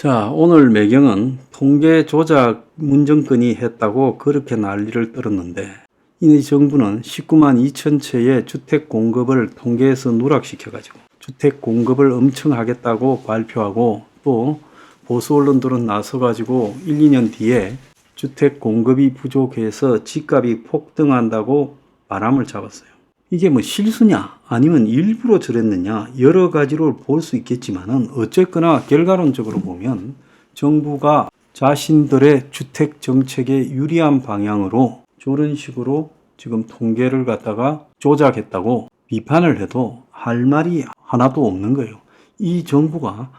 자, 오늘 매경은 통계 조작 문정권이 했다고 그렇게 난리를 떨었는데, 이 정부는 19만 2천 채의 주택 공급을 통계에서 누락시켜가지고 주택 공급을 엄청 하겠다고 발표하고, 또 보수 언론들은 나서가지고 1, 2년 뒤에 주택 공급이 부족해서 집값이 폭등한다고 바람을 잡았어요. 이게 뭐 실수냐 아니면 일부러 저랬느냐 여러 가지로 볼 수 있겠지만은, 어쨌거나 결과론적으로 보면 정부가 자신들의 주택 정책에 유리한 방향으로 저런 식으로 지금 통계를 갖다가 조작했다고 비판을 해도 할 말이 하나도 없는 거예요. 이 정부가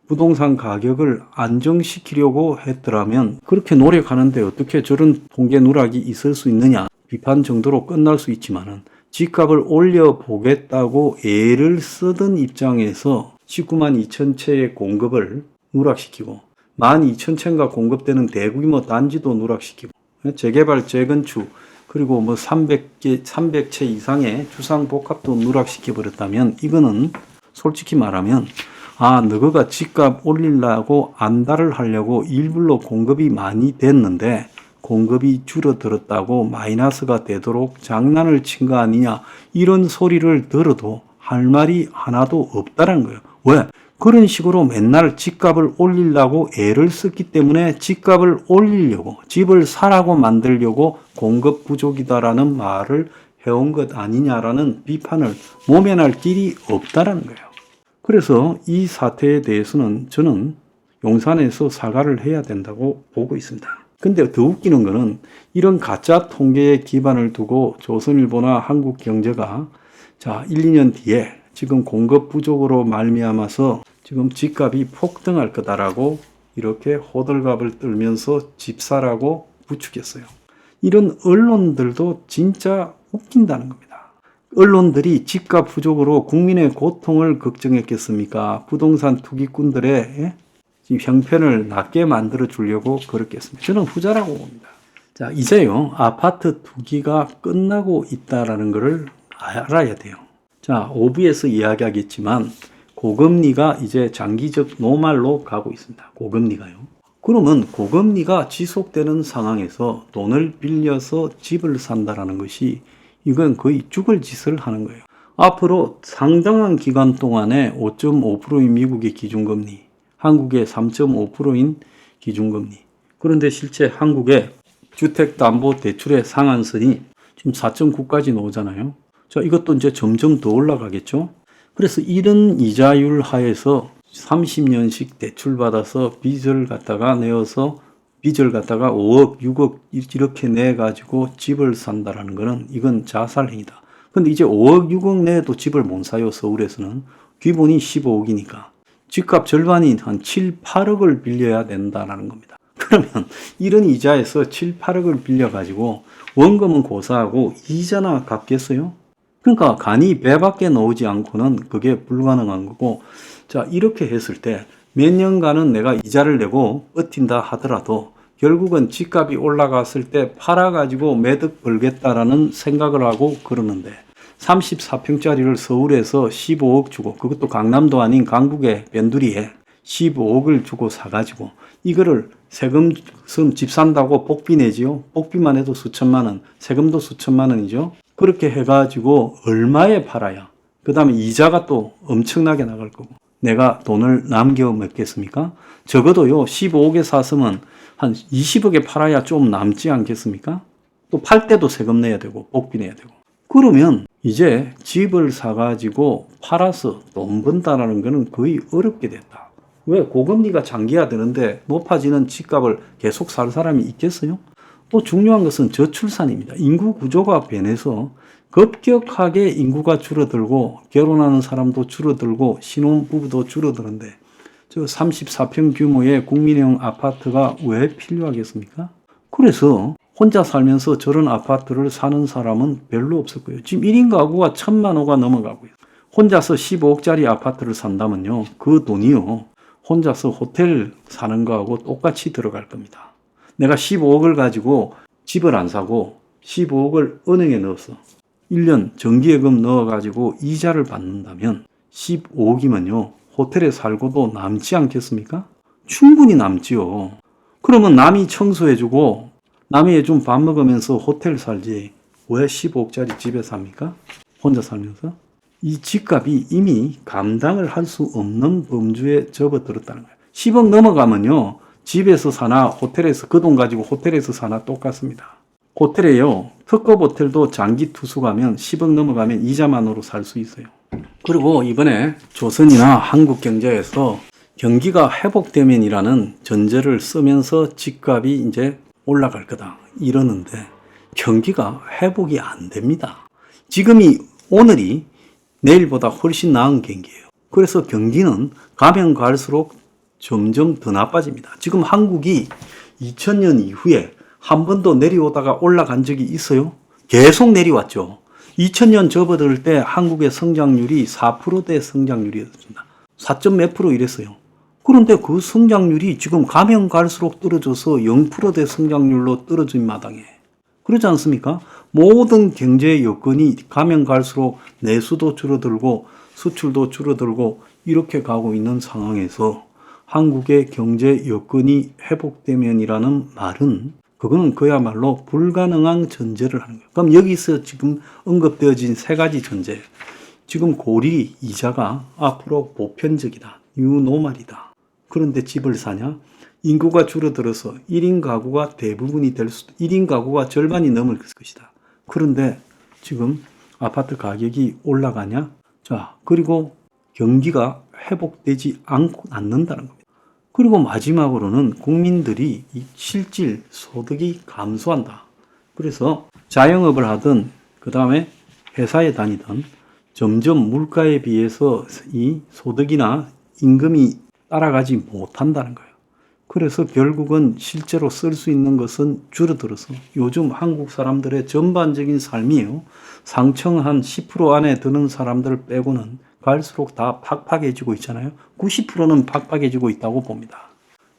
부동산 가격을 안정시키려고 했더라면 그렇게 노력하는데 어떻게 저런 통계 누락이 있을 수 있느냐 비판 정도로 끝날 수 있지만은, 집값을 올려보겠다고 애를 쓰던 입장에서 19만 2천 채의 공급을 누락시키고 12,000채인가 공급되는 대규모 단지도 누락시키고 재개발, 재건축, 그리고 뭐 300채 이상의 주상복합도 누락시켜버렸다면, 이거는 솔직히 말하면 너가 집값 올리려고 안달을 하려고 일부러 공급이 많이 됐는데 공급이 줄어들었다고 마이너스가 되도록 장난을 친 거 아니냐, 이런 소리를 들어도 할 말이 하나도 없다는 거예요. 왜? 그런 식으로 맨날 집값을 올리려고 애를 썼기 때문에 집값을 올리려고, 집을 사라고 만들려고 공급 부족이다라는 말을 해온 것 아니냐라는 비판을 모면할 길이 없다는 거예요. 그래서 이 사태에 대해서는 저는 용산에서 사과를 해야 된다고 보고 있습니다. 근데 더 웃기는 거는, 이런 가짜 통계에 기반을 두고 조선일보나 한국경제가 1, 2년 뒤에 지금 공급 부족으로 말미암아서 지금 집값이 폭등할 거다라고 이렇게 호들갑을 떨면서 집 사라고 부추겼어요. 이런 언론들도 진짜 웃긴다는 겁니다. 언론들이 집값 부족으로 국민의 고통을 걱정했겠습니까? 부동산 투기꾼들의 형편을 낮게 만들어 주려고 그렇겠습니다. 저는 후자라고 봅니다. 이제요, 아파트 투기가 끝나고 있다라는 것을 알아야 돼요. 5부에서 이야기하겠지만 고금리가 이제 장기적 노말로 가고 있습니다. 고금리가요. 그러면 고금리가 지속되는 상황에서 돈을 빌려서 집을 산다라는 것이, 이건 거의 죽을 짓을 하는 거예요. 앞으로 상당한 기간 동안에 5.5%인 미국의 기준금리, 한국의 3.5%인 기준금리. 그런데 실제 한국의 주택담보대출의 상한선이 지금 4.9까지 나오잖아요. 이것도 이제 점점 더 올라가겠죠. 그래서 이런 이자율 하에서 30년씩 대출받아서 빚을 갖다가 내어서 빚을 갖다가 5억, 6억 이렇게 내가지고 집을 산다라는 거는, 이건 자살행위다. 근데 이제 5억, 6억 내도 집을 못 사요. 서울에서는 기본이 15억이니까. 집값 절반인 한 7, 8억을 빌려야 된다는 겁니다. 그러면 이런 이자에서 7, 8억을 빌려가지고 원금은 고사하고 이자나 갚겠어요? 그러니까 간이 배밖에 나오지 않고는 그게 불가능한 거고, 이렇게 했을 때 몇 년간은 내가 이자를 내고 버틴다 하더라도 결국은 집값이 올라갔을 때 팔아가지고 매득 벌겠다라는 생각을 하고 그러는데, 34평짜리를 서울에서 15억 주고, 그것도 강남도 아닌 강북의 변두리에 15억을 주고 사가지고 이거를 세금 집 산다고 복비 내지요. 복비만 해도 수천만 원, 세금도 수천만 원이죠. 그렇게 해가지고 얼마에 팔아야, 그 다음에 이자가 또 엄청나게 나갈 거고, 내가 돈을 남겨 먹겠습니까? 적어도요 15억에 샀으면 한 20억에 팔아야 좀 남지 않겠습니까? 또 팔 때도 세금 내야 되고 복비 내야 되고. 그러면 이제 집을 사가지고 팔아서 돈 번다라는 거는 거의 어렵게 됐다. 왜? 고금리가 장기화되는데 높아지는 집값을 계속 살 사람이 있겠어요? 또 중요한 것은 저출산입니다. 인구 구조가 변해서 급격하게 인구가 줄어들고 결혼하는 사람도 줄어들고 신혼부부도 줄어드는데, 34평 규모의 국민형 아파트가 왜 필요하겠습니까? 그래서 혼자 살면서 저런 아파트를 사는 사람은 별로 없을 거예요. 지금 1인 가구가 1,000만 호가 넘어가고 있어요. 혼자서 15억짜리 아파트를 산다면요, 그 돈이요 혼자서 호텔 사는 거하고 똑같이 들어갈 겁니다. 내가 15억을 가지고 집을 안 사고 15억을 은행에 넣었어. 1년 정기예금 넣어가지고 이자를 받는다면 15억이면요 호텔에 살고도 남지 않겠습니까? 충분히 남지요. 그러면 남이 청소해주고 남이 해준 밥 먹으면서 호텔 살지 왜 15억짜리 집에 삽니까? 혼자 살면서? 이 집값이 이미 감당을 할 수 없는 범주에 접어들었다는 거예요. 10억 넘어가면요, 집에서 사나 호텔에서 그 돈 가지고 호텔에서 사나 똑같습니다. 호텔에요, 특급 호텔도 장기 투숙 가면 10억 넘어가면 이자만으로 살 수 있어요. 그리고 이번에 조선이나 한국경제에서 경기가 회복되면이라는 전제를 쓰면서 집값이 이제 올라갈 거다 이러는데 경기가 회복이 안 됩니다. 지금이 오늘이 내일보다 훨씬 나은 경기예요. 그래서 경기는 가면 갈수록 점점 더 나빠집니다. 지금 한국이 2000년 이후에 한 번도 내려오다가 올라간 적이 있어요? 계속 내려왔죠. 2000년 접어들 때 한국의 성장률이 4%대 성장률이었습니다. 4몇 % 이랬어요. 그런데 그 성장률이 지금 가면 갈수록 떨어져서 0%대 성장률로 떨어진 마당에 그렇지 않습니까? 모든 경제 여건이 가면 갈수록 내수도 줄어들고 수출도 줄어들고 이렇게 가고 있는 상황에서 한국의 경제 여건이 회복되면이라는 말은 그거는 그야말로 불가능한 전제를 하는 거예요. 그럼 여기서 지금 언급되어진 세 가지 전제. 지금 고리 이자가 앞으로 보편적이다. 뉴노멀이다. 그런데 집을 사냐? 인구가 줄어들어서 1인 가구가 대부분이 될 수도, 1인 가구가 절반이 넘을 것이다. 그런데 지금 아파트 가격이 올라가냐? 자, 그리고 경기가 회복되지 않는다는 겁니다. 그리고 마지막으로는 국민들이 이 실질 소득이 감소한다. 그래서 자영업을 하든 그 다음에 회사에 다니든 점점 물가에 비해서 이 소득이나 임금이 따라가지 못한다는 거예요. 그래서 결국은 실제로 쓸 수 있는 것은 줄어들어서 요즘 한국 사람들의 전반적인 삶이에요. 상층 한 10% 안에 드는 사람들 빼고는 갈수록 다 팍팍해지고 있잖아요. 90%는 팍팍해지고 있다고 봅니다.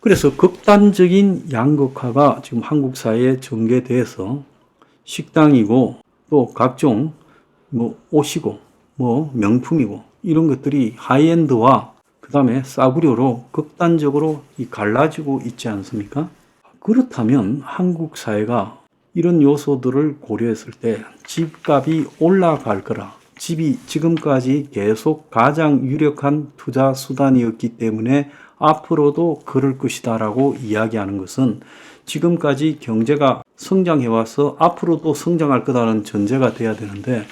그래서 극단적인 양극화가 지금 한국 사회에 전개돼서 식당이고 또 각종 옷이고 명품이고 이런 것들이 하이엔드와 그 다음에 싸구려로 극단적으로 갈라지고 있지 않습니까? 그렇다면 한국 사회가 이런 요소들을 고려했을 때 집값이 올라갈 거라. 집이 지금까지 계속 가장 유력한 투자 수단이었기 때문에 앞으로도 그럴 것이다 라고 이야기하는 것은 지금까지 경제가 성장해와서 앞으로도 성장할 거다라는 전제가 돼야 되는데,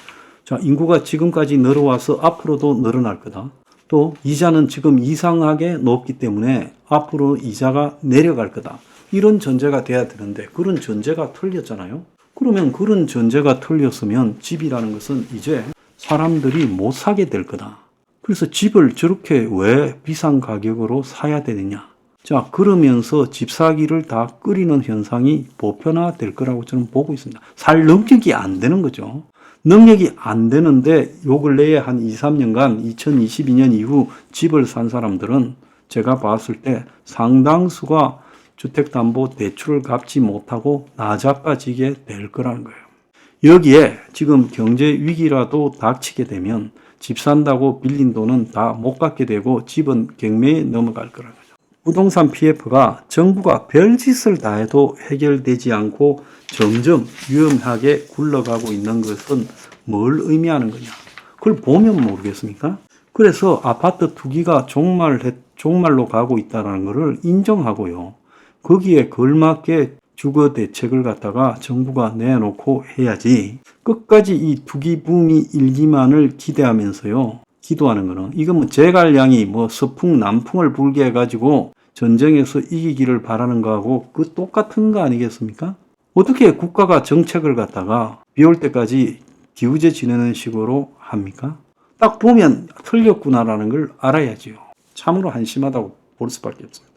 자, 인구가 지금까지 늘어와서 앞으로도 늘어날 거다. 또 이자는 지금 이상하게 높기 때문에 앞으로 이자가 내려갈 거다. 이런 전제가 돼야 되는데 그런 전제가 틀렸잖아요. 그러면 그런 전제가 틀렸으면 집이라는 것은 이제 사람들이 못 사게 될 거다. 그래서 집을 저렇게 왜 비싼 가격으로 사야 되느냐. 자, 그러면서 집 사기를 다 끓이는 현상이 보편화될 거라고 저는 보고 있습니다. 살 능력이 안 되는 거죠. 능력이 안 되는데 요 근래에 한 2, 3년간 2022년 이후 집을 산 사람들은 제가 봤을 때 상당수가 주택담보대출을 갚지 못하고 나자빠지게 될 거라는 거예요. 여기에 지금 경제 위기라도 닥치게 되면 집 산다고 빌린 돈은 다 못 갚게 되고 집은 경매에 넘어갈 거라는 거죠. 부동산 PF가 정부가 별짓을 다 해도 해결되지 않고 점점 위험하게 굴러가고 있는 것은 뭘 의미하는 거냐. 그걸 보면 모르겠습니까? 그래서 아파트 투기가 종말로 가고 있다는 것을 인정하고요. 거기에 걸맞게 주거 대책을 갖다가 정부가 내놓고 해야지 끝까지 이 투기 붐이 일기만을 기대하면서요. 기도하는 거는 이건 제갈량이 서풍 남풍을 불게 해가지고 전쟁에서 이기기를 바라는 거하고 그 똑같은 거 아니겠습니까? 어떻게 국가가 정책을 갖다가 비 올 때까지 기우제 지내는 식으로 합니까? 딱 보면 틀렸구나라는 걸 알아야지요. 참으로 한심하다고 볼 수밖에 없습니다.